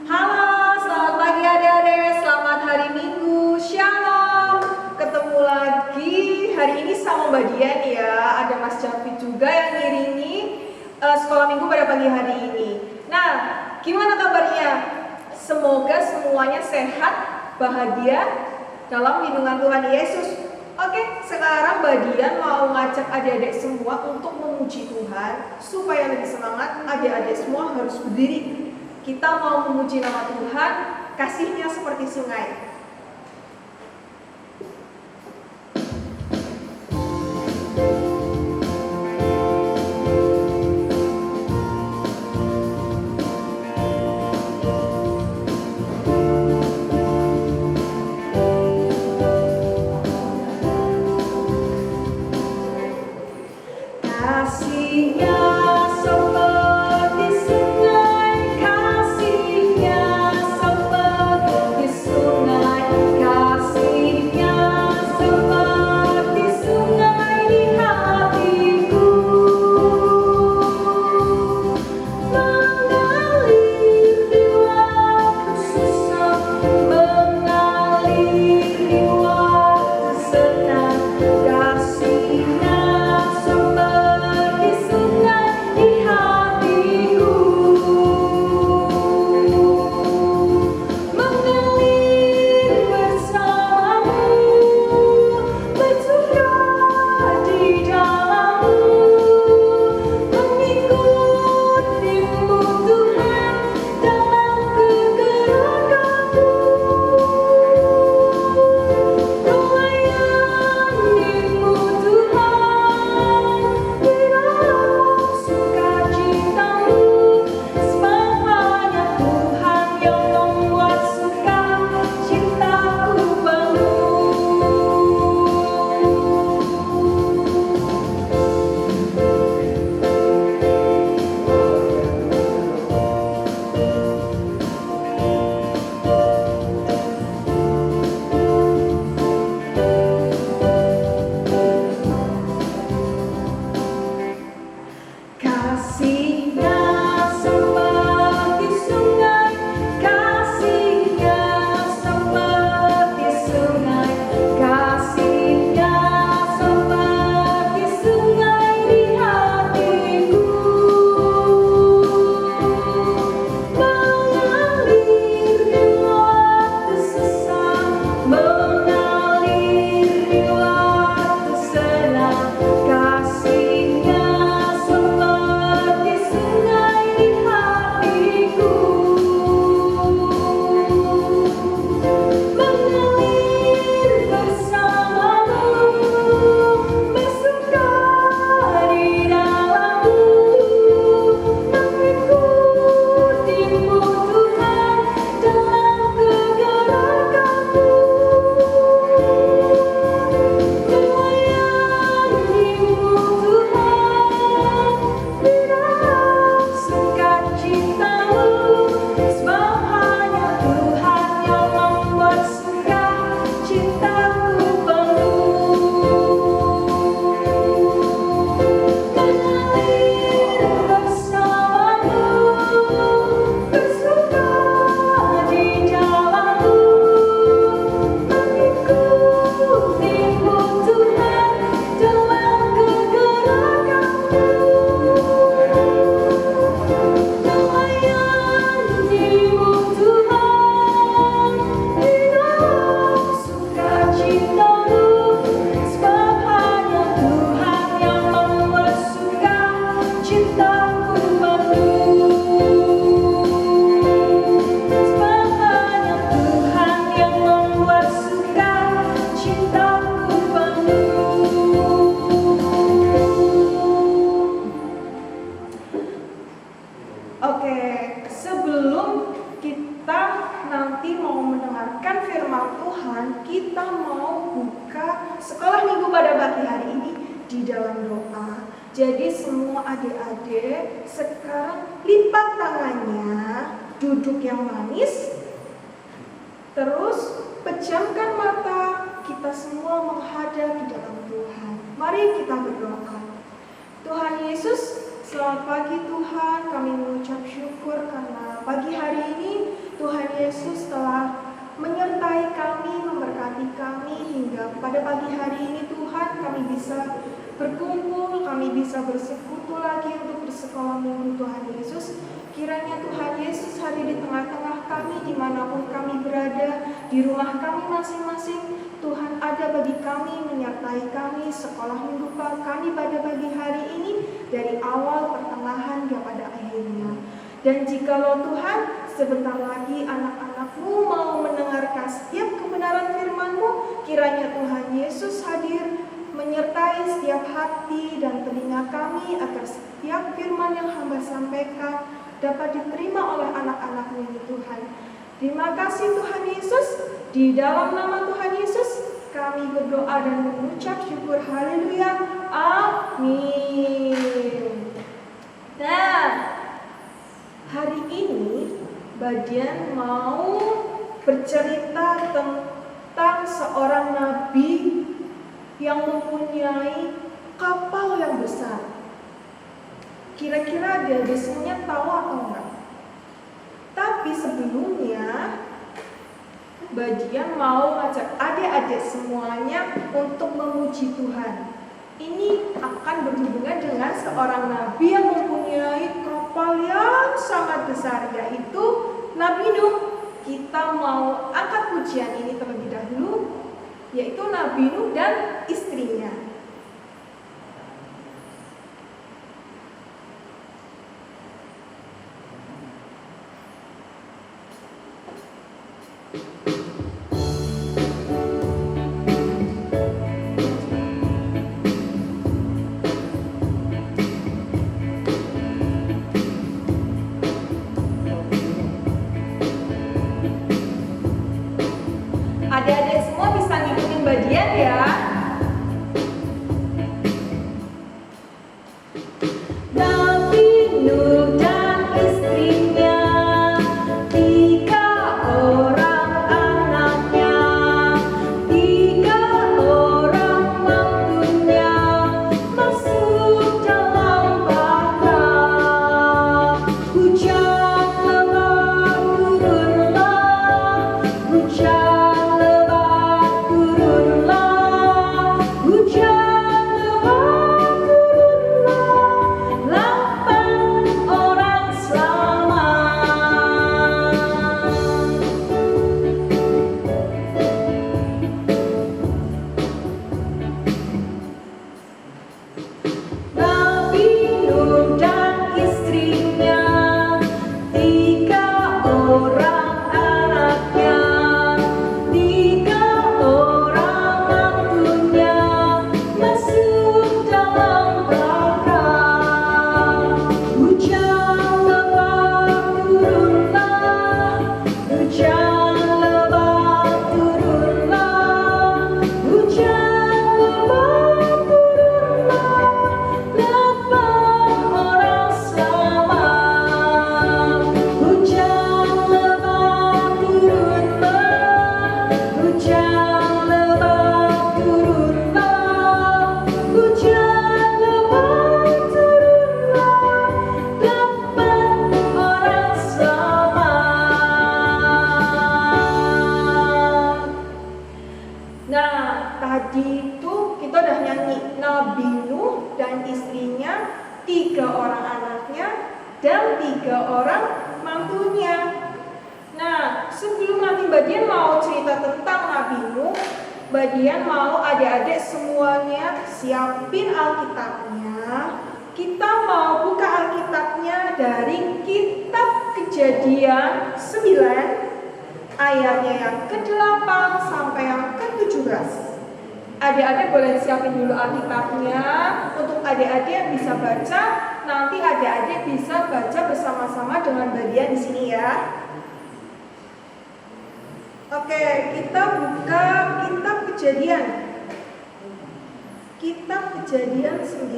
Halo, selamat pagi adik-adik, selamat hari Minggu, Shalom. Ketemu lagi hari ini sama Mbak Dian ya. Ada Mas Javi juga yang ngiringi sekolah minggu pada pagi hari ini. Nah, gimana kabarnya? Semoga semuanya sehat, bahagia dalam lindungan Tuhan Yesus. Oke, sekarang Mbak Dian mau ngajak adik-adik semua untuk memuji Tuhan. Supaya lebih semangat, adik-adik semua harus berdiri. Kita mau memuji nama Tuhan, kasihnya seperti sungai. Kasihnya seperti sungai, kasihnya seperti sungai, kasihnya seperti sungai di hatiku, mengalir di waktu susah, mengalir di waktu senang, kasihnya seperti sungai di hatiku, mengalir bersamamu, bersuka di dalammu, mengikutimu Tuhan dalam kegerakanku, melayanimu Tuhan di dalam sukacitamu, sebab hanya Tuhan yang membuat sukacitaku penuh. Kasihnya seperti sungai, kasihnya seperti sungai, kasihnya seperti sungai di hatiku, mengalir di waktu susah, mengalir di waktu senang, kasihnya seperti sungai di hatiku, mengalir bersamamu, bersuka di dalammu, mengikutimu Tuhan dalam kegerakanmu, melayanimu Tuhan di dalam sukacitamu, sebab hanya Tuhan yang membuat sukacitaku penuh, mengalir bersamamu, bersuka di dalammu, mengikutimu Tuhan dalam kegerakanmu, melayanimu Tuhan di dalam sukacitamu, sebab hanya Tuhan yang membuat sukacitaku penuh, sebab hanya Tuhan yang membuat sukacitaku penuh. Oke, sebelum kita nanti mau mendengarkan firman Tuhan, kita mau buka sekolah minggu pada pagi hari ini di dalam doa. Jadi semua adik-adik sekarang lipat tangannya, duduk yang manis, terus pejamkan mata, kita semua menghadap di dalam Tuhan. Mari kita berdoa. Tuhan Yesus, Selamat pagi Tuhan, kami mengucap syukur karena pagi hari ini Tuhan Yesus telah menyertai kami, memberkati kami hingga pada pagi hari ini Tuhan kami bisa berkumpul, kami bisa bersekutu lagi untuk bersekolah minggu Tuhan Yesus. Kiranya Tuhan Yesus hadir di tengah-tengah kami dimanapun kami berada, di rumah kami masing-masing. Tuhan ada bagi kami, menyertai kami sekolah minggu kami pada pagi hari ini dari awal, pertengahan, hingga pada akhirnya. Dan jikalau Tuhan sebentar lagi anak-anak-Mu mau mendengarkan setiap kebenaran firman-Mu, kiranya Tuhan Yesus hadir menyertai setiap hati dan telinga kami agar setiap firman yang hamba sampaikan dapat diterima oleh anak-anak-Mu ini Tuhan. Terima kasih Tuhan Yesus, di dalam nama Tuhan Yesus kami berdoa dan mengucap syukur. Haleluya, amin. Nah, hari ini Badian mau bercerita tentang seorang nabi yang mempunyai kapal yang besar. Kira-kira dia semuanya tahu atau enggak? Tapi sebelumnya Badian mau ngajak adik-adik semuanya untuk memuji Tuhan. Ini akan berhubungan dengan seorang nabi yang mempunyai kapal yang sangat besar, yaitu Nabi Nuh. Kita mau angkat pujian ini terlebih dahulu, yaitu Nabi Nuh dan istrinya. Adik-adik semua bisa ngikutin Badian ya. Nabi Nuh dan istrinya, 3 orang anaknya, 3 orang mantunya, masuk dalam bara. Hujan lebat turunlah, hujan lebat turunlah, hujan lebat turunlah, 8 orang selamat. Nabi Nuh dan istrinya, 3 orang anaknya, 3 orang mantunya, masuk dalam bara. Hujan lebat turunlah, hujan lebat turunlah, hujan lebat turunlah, 8 orang selamat. Hujan lebat turunlah, hujan lebat turunlah, hujan lebat turunlah, 8 orang selamat. Nah, tadi itu kita udah nyanyi Nabi Nuh dan istrinya, 3 orang anaknya, dan 3 orang mantunya. Nah, sebelum nanti Badian mau cerita tentang Nabi Nuh, Badian mau adik-adik semuanya siapin Alkitabnya. Kita mau buka Alkitabnya dari kitab Kejadian 9 ayatnya yang ke-8 sampai yang ke-17. Adik-adik boleh siapin dulu Alkitabnya untuk adik-adik yang bisa baca. Nanti adik-adik bisa baca bersama-sama dengan Badian di sini ya. Oke, kita buka kitab Kejadian. Kitab Kejadian 9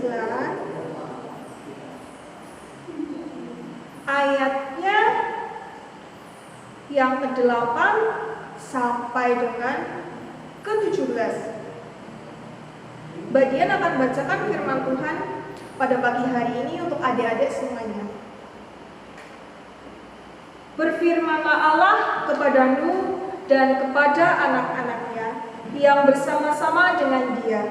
ayatnya yang ke-8 sampai dengan ke-17. Badian akan bacakan firman Tuhan pada pagi hari ini untuk adik-adik semuanya. Berfirmanlah Allah kepada Nuh dan kepada anak-anaknya yang bersama-sama dengan dia.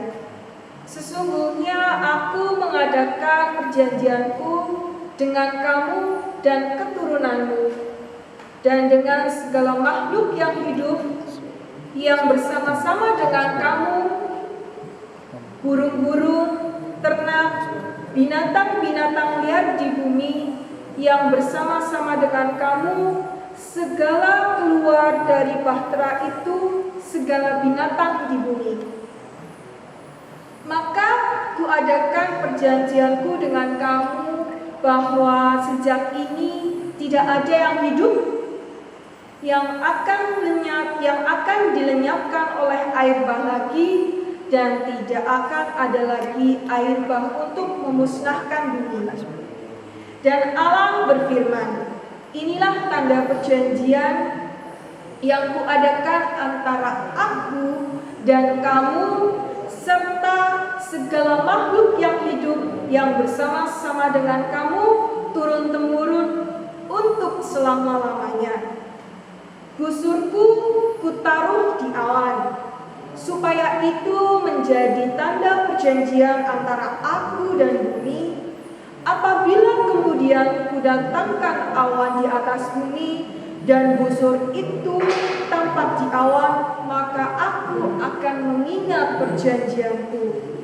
Sesungguhnya aku mengadakan perjanjianku dengan kamu dan keturunanmu, dan dengan segala makhluk yang hidup yang bersama-sama dengan kamu, burung-burung, ternak, binatang-binatang liar di bumi yang bersama-sama dengan kamu, segala keluar dari bahtera itu, segala binatang di bumi. Maka kuadakan perjanjianku dengan kamu bahwa sejak ini tidak ada yang hidup yang akan dilenyapkan oleh air bah lagi, dan tidak akan ada lagi air bah untuk memusnahkan bumi. Dan Allah berfirman, inilah tanda perjanjian yang kuadakan antara aku dan kamu serta segala makhluk yang hidup yang bersama-sama dengan kamu turun-temurun untuk selama-lamanya. Busurku kutaruh di awan, supaya itu menjadi tanda perjanjian antara aku dan bumi. Apabila kemudian kudatangkan awan di atas bumi dan busur itu tampak di awan, maka aku akan mengingat perjanjianku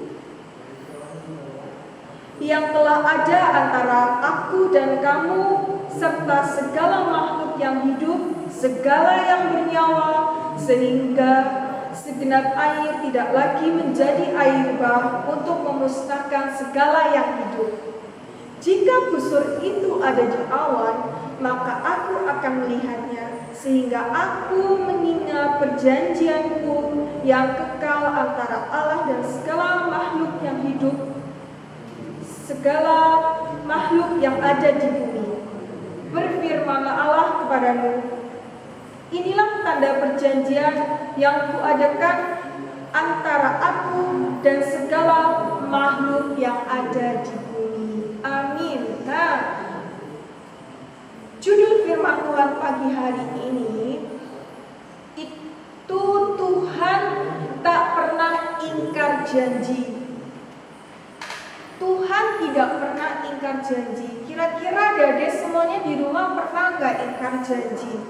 yang telah ada antara aku dan kamu serta segala makhluk yang hidup, segala yang bernyawa, sehingga segenap air tidak lagi menjadi air bah untuk memusnahkan segala yang hidup. Jika busur itu ada di awan, maka aku akan melihatnya, sehingga aku mengingat perjanjianku yang kekal antara Allah dan segala makhluk yang hidup, segala makhluk yang ada di bumi. Berfirmanlah Allah kepada Nuh, inilah tanda perjanjian yang kuadakan antara aku dan segala makhluk yang ada di bumi. Amin. Nah, judul firman Tuhan pagi hari ini itu Tuhan tak pernah ingkar janji. Tuhan tidak pernah ingkar janji. Kira-kira adik-adik semuanya di rumah pernah nggak ingkar janji?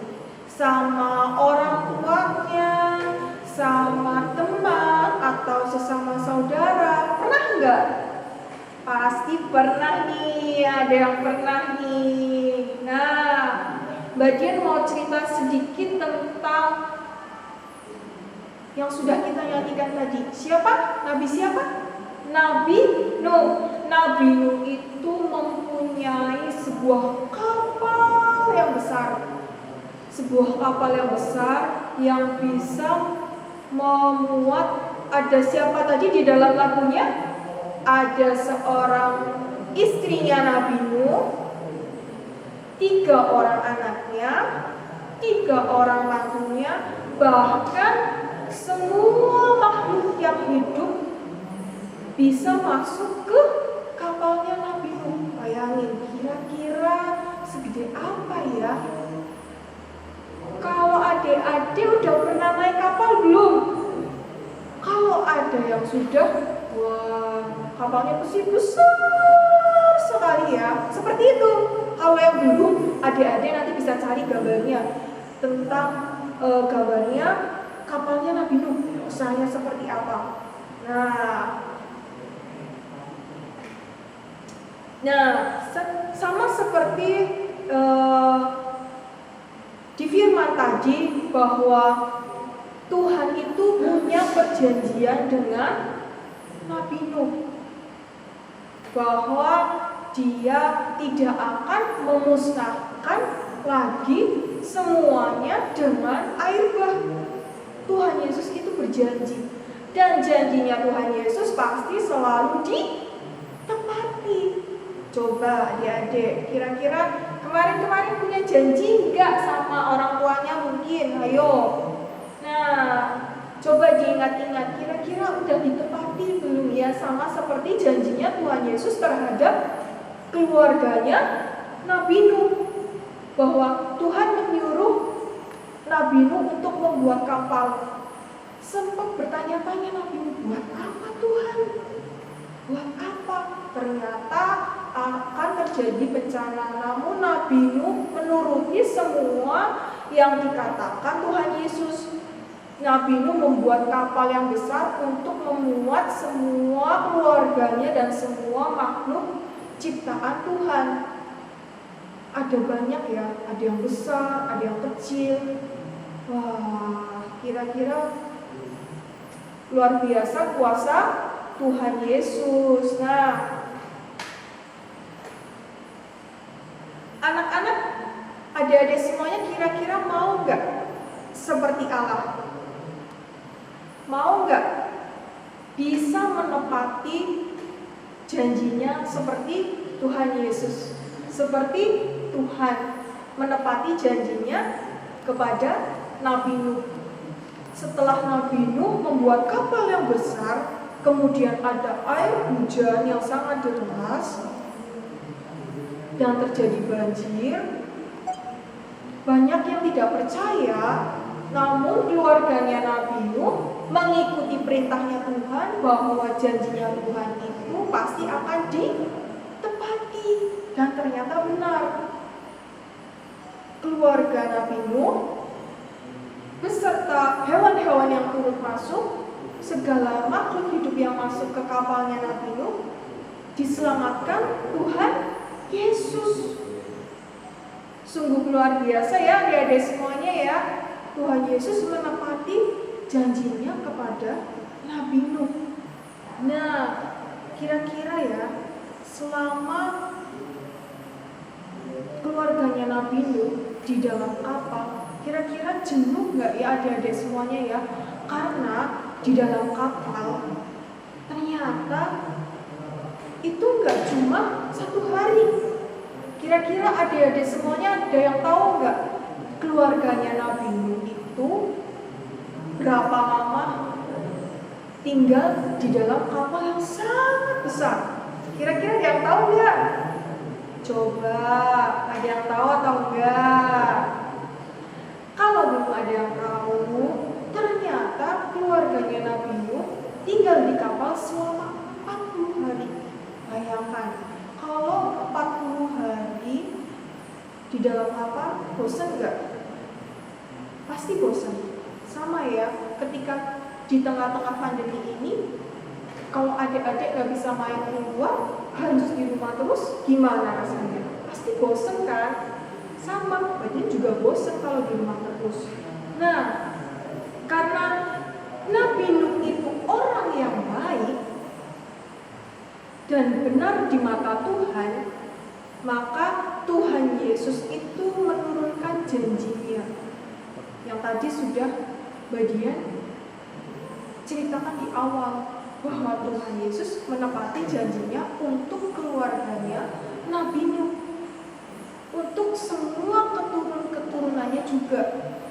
Sama orang tuanya, sama teman, atau sesama saudara? Pernah nggak? Pasti pernah nih, ada yang pernah nih. Nah, Mbak Dian mau cerita sedikit tentang yang sudah kita nyanyikan tadi. Siapa? Nabi siapa? Nabi Nuh. Nabi Nuh itu mempunyai sebuah kapal yang besar. Sebuah kapal yang besar yang bisa memuat, ada siapa tadi di dalam lagunya? Ada seorang istrinya Nabi Nuh, 3 orang anaknya, 3 orang mantunya, bahkan semua makhluk yang hidup bisa masuk ke kapalnya Nabi Nuh. Bayangin, kira-kira segede apa ya? Kalau adik-adik udah pernah naik kapal belum? Kalau ada yang sudah, wah, kapalnya pasti besar sekali ya. Seperti itu. Kalau yang belum, adik-adik nanti bisa cari gambarnya tentang gambarnya kapalnya Nabi Nuh, besarnya seperti apa. Nah, sama seperti di firman tadi bahwa Tuhan itu punya perjanjian dengan Nabi Nuh, bahwa Dia tidak akan memusnahkan lagi semuanya dengan air bah. Tuhan Yesus itu berjanji, dan janjinya Tuhan Yesus pasti selalu ditepati. Coba adik-adik, kira-kira kemarin punya janji enggak sama orang tuanya mungkin? Ayo. Nah, Coba diingat-ingat, kira-kira udah ditepati belum ya sama seperti janjinya Tuhan Yesus terhadap keluarganya Nabi Nuh, bahwa Tuhan menyuruh Nabi Nuh untuk membuat kapal. Sempat bertanya-tanya Nabi Nuh, buat apa Tuhan? Buat apa? Ternyata akan terjadi bencana. Namun Nabi Nuh menuruti semua yang dikatakan Tuhan Yesus. Nabi Nuh membuat kapal yang besar untuk memuat semua keluarganya dan semua makhluk ciptaan Tuhan. Ada banyak ya, ada yang besar, ada yang kecil. Wah, kira-kira luar biasa kuasa Tuhan Yesus. Nah, anak-anak, adik-adik semuanya kira-kira mau nggak seperti Allah? Mau nggak bisa menepati janjinya seperti Tuhan Yesus? Seperti Tuhan menepati janjinya kepada Nabi Nuh. Setelah Nabi Nuh membuat kapal yang besar, kemudian ada air hujan yang sangat deras dan terjadi banjir. Banyak yang tidak percaya, namun keluarganya Nabi Nuh mengikuti perintahnya Tuhan bahwa janjinya Tuhan itu pasti akan ditepati, dan ternyata benar. Keluarga Nabi Nuh beserta hewan-hewan yang turut masuk, segala makhluk hidup yang masuk ke kapalnya Nabi Nuh diselamatkan Tuhan Yesus. Sungguh luar biasa ya adik-adik semuanya ya. Tuhan Yesus menepati janjinya kepada Nabi Nuh. Nah, kira-kira ya, selama keluarganya Nabi Nuh di dalam kapal, kira-kira jenuh nggak ya adik-adik semuanya ya? Karena di dalam kapal ternyata itu nggak cuma 1 hari. Kira-kira adik-adik semuanya ada yang tahu nggak keluarganya Nabi Nuh itu berapa lama tinggal di dalam kapal yang sangat besar? Kira-kira ada yang tahu nggak? Coba, ada yang tahu atau enggak? Kalau belum ada yang tahu, ternyata keluarganya Nabi Nuh tinggal di kapal selama 40 hari. Bayangkan, kalau 40 hari di dalam kapal, bosan nggak? Pasti bosan. Sama ya, ketika di tengah-tengah pandemi ini, kalau adik-adik nggak bisa main keluar, harus di rumah terus, gimana rasanya? Pasti bosen kan? Sama, badan juga bosen kalau di rumah terus. Nah, karena Nabi Nuh itu orang yang baik dan benar di mata Tuhan, maka Tuhan Yesus itu menurunkan janjinya. Yang tadi sudah bagian ceritakan di awal, bahwa Tuhan Yesus menepati janjinya untuk keluarganya Nabi Nuh, untuk semua keturunan-keturunannya juga.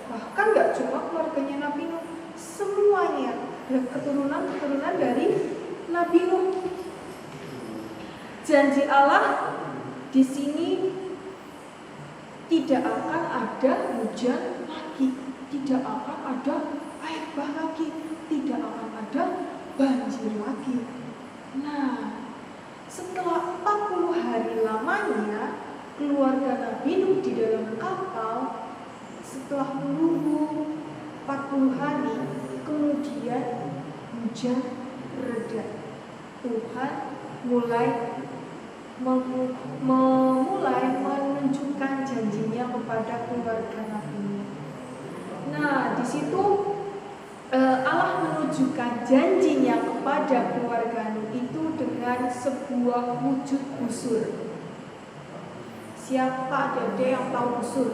Bahkan gak cuma keluarganya Nabi Nuh, semuanya keturunan-keturunan dari Nabi Nuh. Janji Allah di sini tidak akan ada hujan lagi, tidak akan ada air bah lagi, tidak akan ada banjir lagi. Nah, setelah 40 hari lamanya keluarga Nabi Nuh di dalam kapal, setelah menunggu 40 hari, kemudian hujan reda. Tuhan mulai menunjukkan janjinya kepada keluarga Nabi Nuh. Nah, di situ Allah menunjukkan janjinya kepada keluarga Nuh itu dengan sebuah wujud busur. Siapa adik-adik yang tahu busur?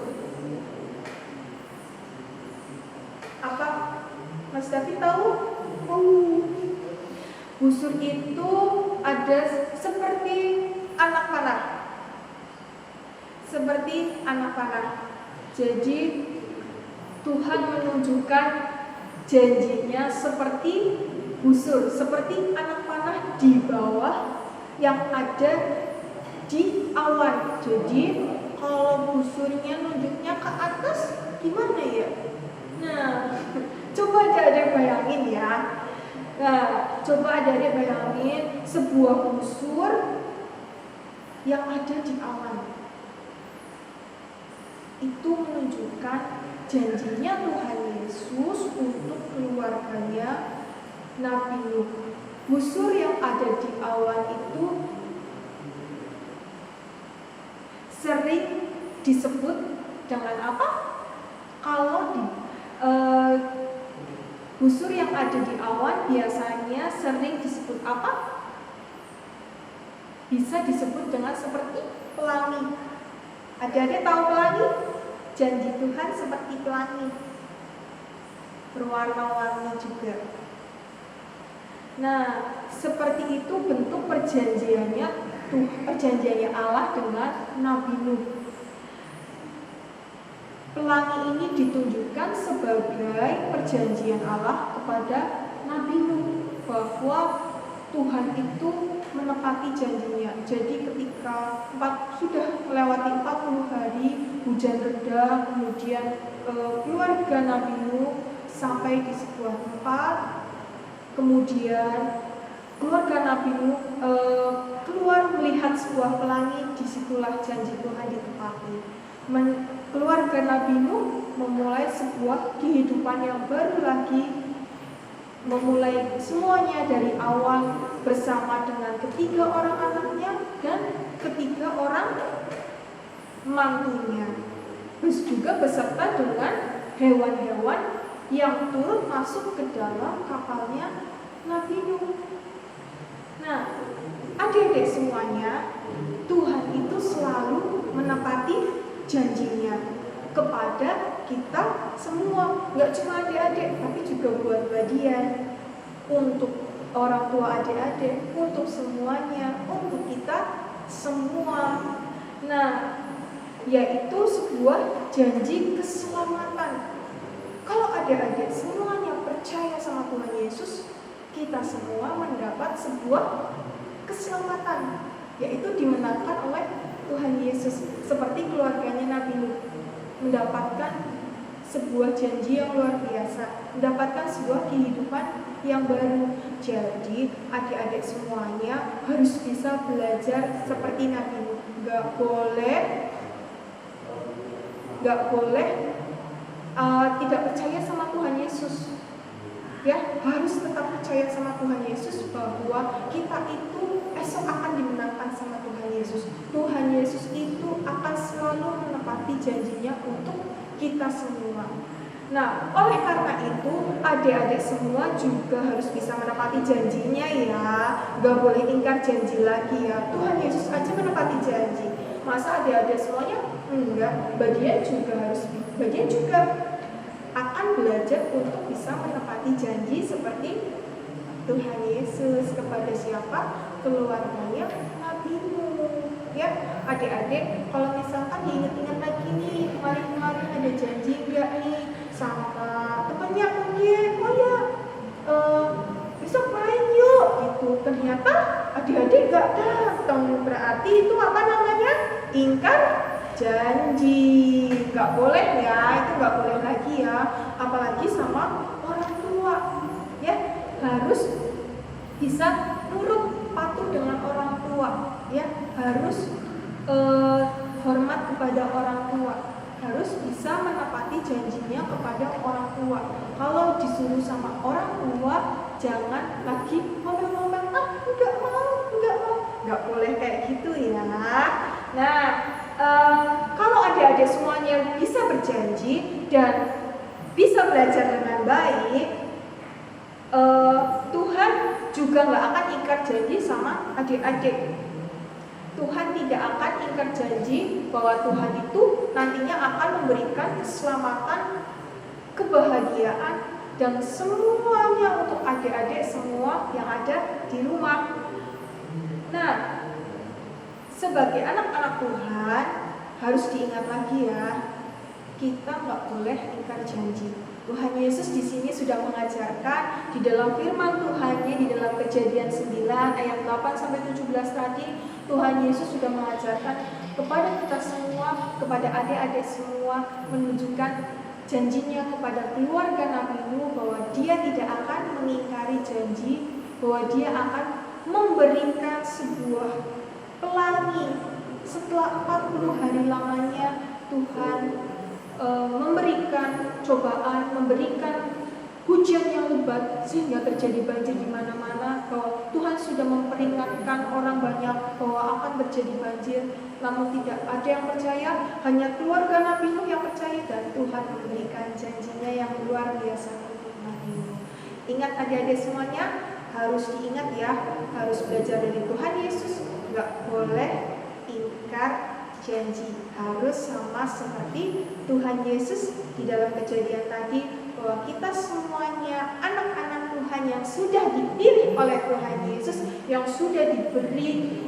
Apa? Mas Davi tahu? Busur itu ada seperti anak panah. Seperti anak panah. Jadi Tuhan menunjukkan Janjinya seperti busur, seperti anak panah di bawah yang ada di awan. Jadi kalau busurnya nunjuknya ke atas, gimana ya? Nah, coba adik-adik bayangin ya. Nah, coba adik-adik bayangin sebuah busur yang ada di awan. Itu menunjukkan janjinya Tuhan Yesus untuk keluarganya Nabi Nuh. Busur yang ada di awan itu sering disebut dengan apa? Kalau busur yang ada di awan biasanya sering disebut apa? Bisa disebut dengan seperti pelangi. Adik-adik tahu pelangi? Janji Tuhan seperti pelangi, berwarna-warni juga. Nah, seperti itu bentuk perjanjiannya Allah dengan Nabi Nuh. Pelangi ini ditunjukkan sebagai perjanjian Allah kepada Nabi Nuh bahwa Tuhan itu menepati janjinya. Jadi ketika sudah melewati 40 hari hujan reda, kemudian keluarga Nabi Nuh sampai di sebuah tempat, kemudian keluarga Nabi Nuh keluar melihat sebuah pelangi, disitulah janji Tuhan ditepati. Keluarga Nabi Nuh memulai sebuah kehidupan yang baru lagi, memulai semuanya dari awal bersama dengan ketiga orang anaknya dan ketiga orang mantunya, terus juga beserta dengan hewan-hewan yang turut masuk ke dalam kapalnya Nabi Nuh. Nah, adik-adik semuanya, Tuhan itu selalu menepati janjinya kepada kita semua, nggak cuma adik-adik, tapi juga buat bagian, untuk orang tua adik-adik, untuk semuanya, untuk kita semua. Nah, yaitu sebuah janji keselamatan. Kalau adik-adik semuanya percaya sama Tuhan Yesus, kita semua mendapat sebuah keselamatan, yaitu dimenangkan oleh Tuhan Yesus, seperti keluarganya Nabi Nuh mendapatkan sebuah janji yang luar biasa, mendapatkan sebuah kehidupan yang baru. Jadi adik-adik semuanya harus bisa belajar seperti Nabi Nuh. Gak boleh tidak percaya sama Tuhan Yesus. Ya, harus tetap percaya sama Tuhan Yesus bahwa kita itu esok akan dimenangkan sama Tuhan Yesus. Tuhan Yesus itu akan selalu menepati janjinya untuk kita semua. Nah, oleh karena itu adik-adik semua juga harus bisa menepati janjinya ya. Gak boleh ingkar janji lagi ya. Tuhan Yesus aja menepati janji, masa adik-adik semuanya enggak? Bagian juga akan belajar untuk bisa menepati janji seperti Tuhan Yesus kepada siapa? Keluarganya Nabi Nuh. Ya, adik-adik kalau misalkan diingat-ingat lagi nih, kemarin-kemarin ada janji enggak nih sama temannya mungkin, oh ya besok main yuk gitu. Ternyata adik-adik gak datang, berarti itu apa namanya? Ingkar janji. Gak boleh ya, itu gak boleh lagi ya, apalagi sama orang tua ya. Harus bisa nurut, patuh dengan orang tua ya, harus hormat kepada orang tua, harus bisa menepati janjinya kepada orang tua. Kalau disuruh sama orang tua, jangan lagi ngomel-ngomel, enggak mau, enggak boleh kayak gitu ya. Nah, kalau adik-adik semuanya bisa berjanji dan bisa belajar dengan baik, Tuhan juga nggak akan ingkar janji sama adik-adik. Tuhan tidak akan ingkar janji bahwa Tuhan itu nantinya akan memberikan keselamatan, kebahagiaan, dan semuanya untuk adik-adik semua yang ada di rumah. Nah, sebagai anak-anak Tuhan harus diingat lagi ya, kita nggak boleh ingkar janji. Tuhan Yesus di sini sudah mengajarkan di dalam firman Tuhannya di dalam Kejadian 9 ayat 8 sampai 17 tadi, Tuhan Yesus sudah mengajarkan kepada kita semua, kepada adik-adik semua, menunjukkan janjinya kepada keluarga Nabi Nuh bahwa dia tidak akan mengingkari janji, bahwa dia akan memberikan sebuah pelangi setelah 40 hari lamanya. Tuhan memberikan cobaan, memberikan hujan yang lebat sehingga terjadi banjir di mana-mana. Bahwa Tuhan sudah memperingatkan orang banyak bahwa akan terjadi banjir, namun tidak ada yang percaya, hanya keluarga Nabi Nuh yang percaya, dan Tuhan memberikan janjinya yang luar biasa untuk Nabi Nuh. Ingat adik-adik semuanya, harus diingat ya, harus belajar dari Tuhan Yesus, nggak boleh ingkar janji, harus sama seperti Tuhan Yesus di dalam Kejadian tadi, bahwa kita semuanya anak-anak Tuhan yang sudah dipilih oleh Tuhan Yesus, yang sudah diberi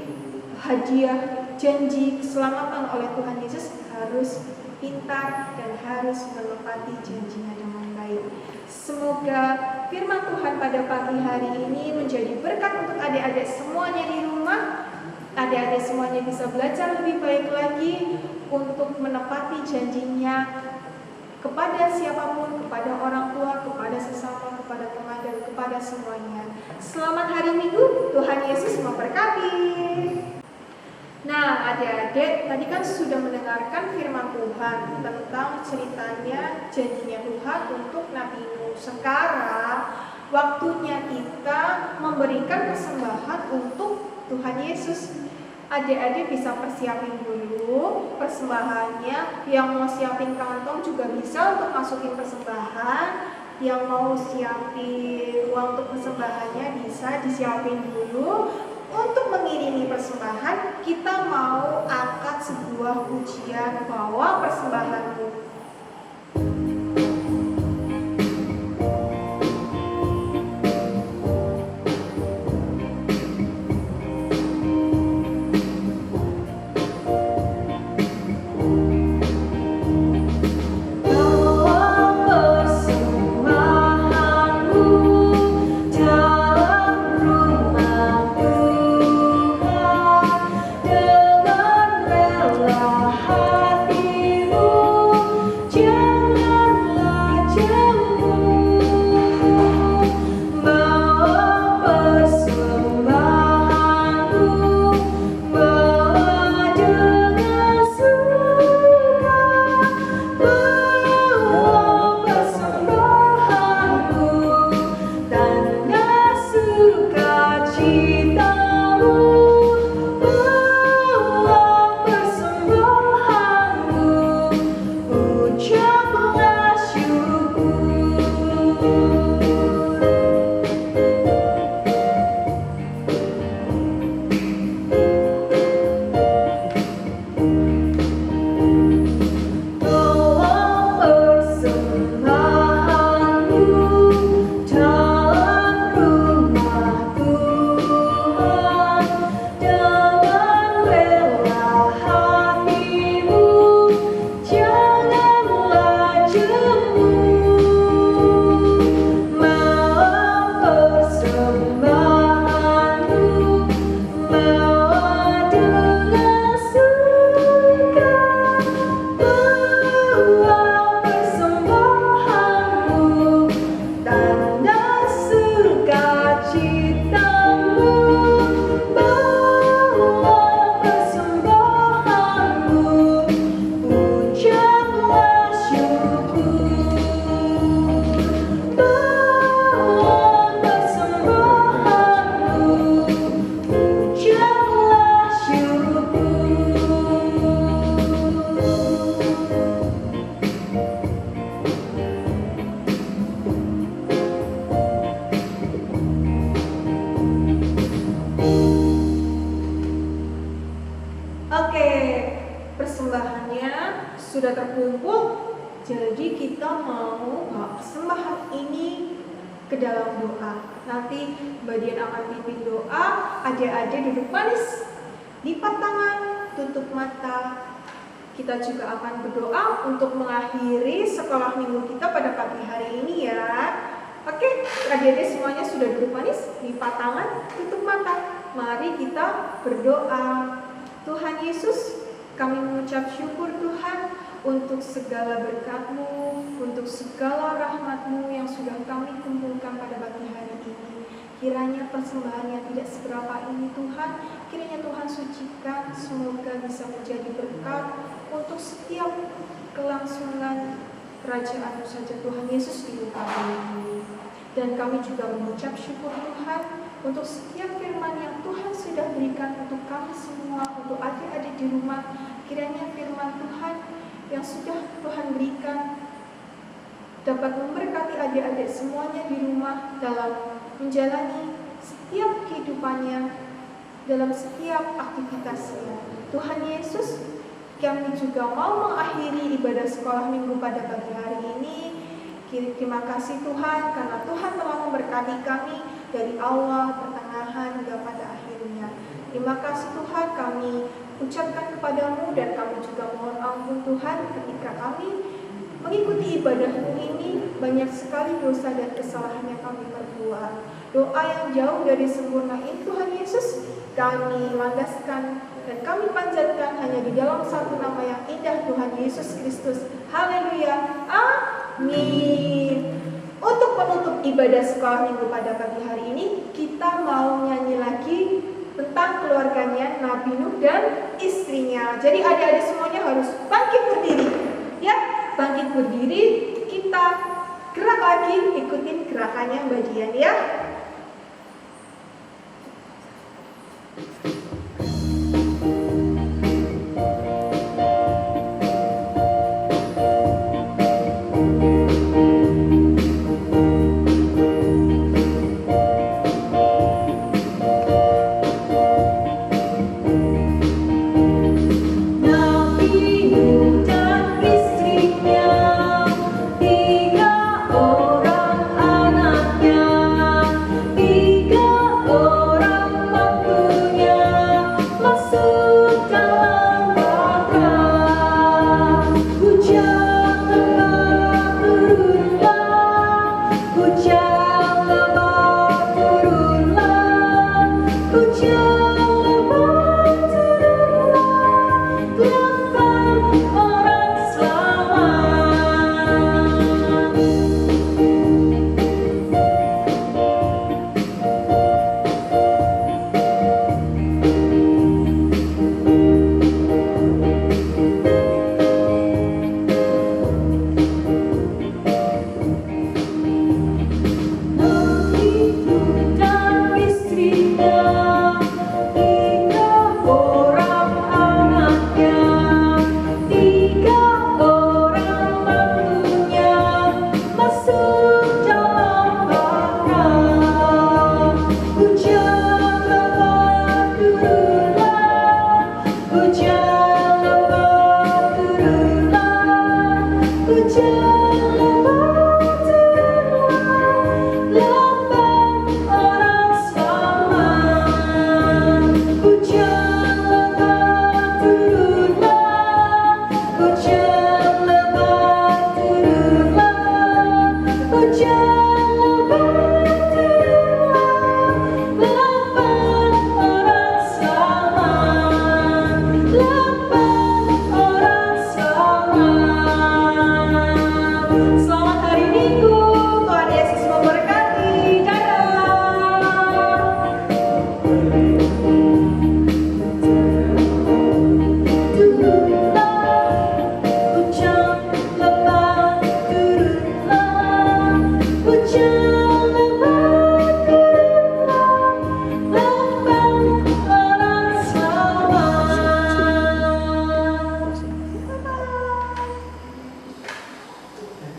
hadiah janji keselamatan oleh Tuhan Yesus, harus pintar dan harus menepati janjinya dengan baik. Semoga firman Tuhan pada pagi hari ini menjadi berkat untuk adik-adik semuanya di rumah. Adik-adik semuanya bisa belajar lebih baik lagi untuk menepati janjinya kepada siapapun, kepada orang tua, kepada sesama, kepada teman, dan kepada semuanya. Selamat hari Minggu, Tuhan Yesus memberkati. Nah, adik-adik tadi kan sudah mendengarkan firman Tuhan tentang ceritanya janjinya Tuhan untuk Nabi Nuh. Sekarang waktunya kita memberikan persembahan untuk Tuhan Yesus. Adik-adik bisa persiapin dulu persembahannya. Yang mau siapin kantong juga bisa untuk masukin persembahan. Yang mau siapin uang untuk persembahannya bisa disiapin dulu. Untuk mengiringi persembahan, kita mau angkat sebuah pujian, bawa persembahanmu. Persembahannya sudah terkumpul, jadi kita mau bawa persembahan ini ke dalam doa. Nanti Mbak Dian akan pimpin doa, adik-adik duduk manis, lipat tangan, tutup mata. Kita juga akan berdoa untuk mengakhiri sekolah minggu kita pada pagi hari ini ya. Oke, adik-adik semuanya sudah duduk manis, lipat tangan, tutup mata. Mari kita berdoa. Tuhan Yesus, kami mengucap syukur Tuhan untuk segala berkat-Mu, untuk segala rahmat-Mu yang sudah kami kumpulkan pada pagi hari ini. Kiranya persembahan yang tidak seberapa ini Tuhan, kiranya Tuhan sucikan, semoga bisa menjadi berkat untuk setiap kelangsungan kerajaan saja Tuhan Yesus di muka bumi. Dan kami juga mengucap syukur Tuhan untuk setiap firman yang Tuhan sudah berikan untuk kami semua, untuk adik-adik di rumah. Kiranya firman Tuhan yang sudah Tuhan berikan dapat memberkati adik-adik semuanya di rumah dalam menjalani setiap kehidupannya, dalam setiap aktivitasnya. Tuhan Yesus, kami juga mau mengakhiri ibadah sekolah minggu pada pagi hari ini. Terima kasih Tuhan karena Tuhan telah memberkati kami dari awal, pertengahan, hingga pada akhirnya. Terima kasih Tuhan, kami ucapkan kepadamu dan kami juga mohon ampun Tuhan ketika kami mengikuti ibadah-Mu ini banyak sekali dosa dan kesalahan yang kami perbuat. Doa yang jauh dari sempurna ini Tuhan Yesus kami landaskan dan kami panjatkan hanya di dalam satu nama yang indah, Tuhan Yesus Kristus. Haleluya. Amin. Untuk penutup ibadah sekolah minggu pada pagi hari ini, kita mau nyanyi lagi tentang keluarganya Nabi Nuh dan istrinya. Jadi adik-adik semuanya harus bangkit berdiri. Ya, bangkit berdiri, kita gerak lagi, ikutin gerakannya Mbak Dian ya.